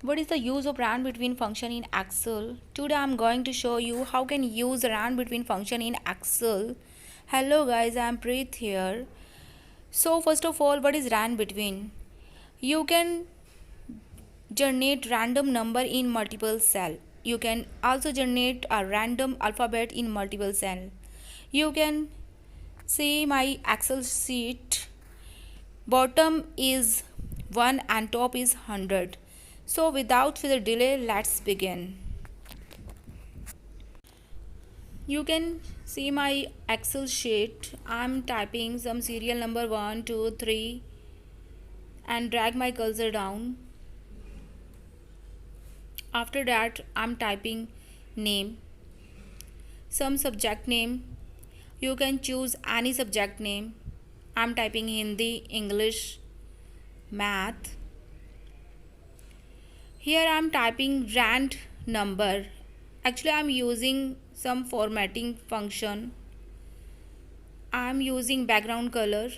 What is the use of Randbetween function in Excel? Today I'm going to show you how can use Randbetween function in Excel. Hello guys, I'm Preet here. So first of all, what is Randbetween? You can generate random number in multiple cell. You can also generate a random alphabet in multiple cell. You can see my Excel sheet. Bottom is 1 and top is 100. So without further delay, let's begin. You can see my Excel sheet. I'm typing some serial number 1, 2, 3 and drag my cursor down. After that, I'm typing name, some subject name. You can choose any subject name. I'm typing Hindi, English, math. Here I'm typing rand number. Actually I'm using some formatting function. I'm using background color.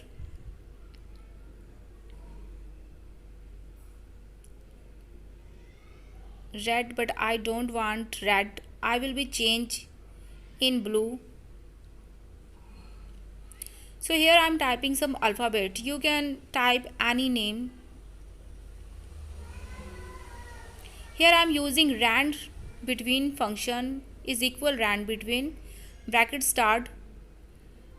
Red, but I don't want red. I will be change in blue. So here I'm typing some alphabet. You can type any name. Here I'm using rand between function is equal rand between bracket start.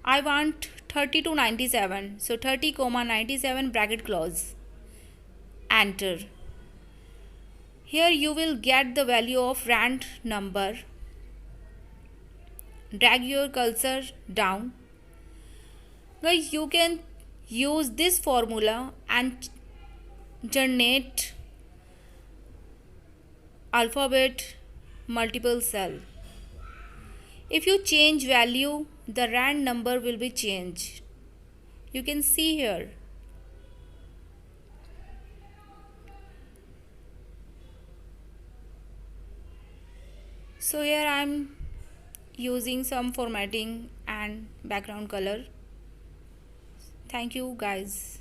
I want 30 to 97. So 30 comma 97 bracket close. Enter. Here you will get the value of rand number. Drag your cursor down. Guys, you can use this formula and generate alphabet multiple cell. If you change value, the rand number will be changed. You can see here. So here I am using some formatting and background color. Thank you guys.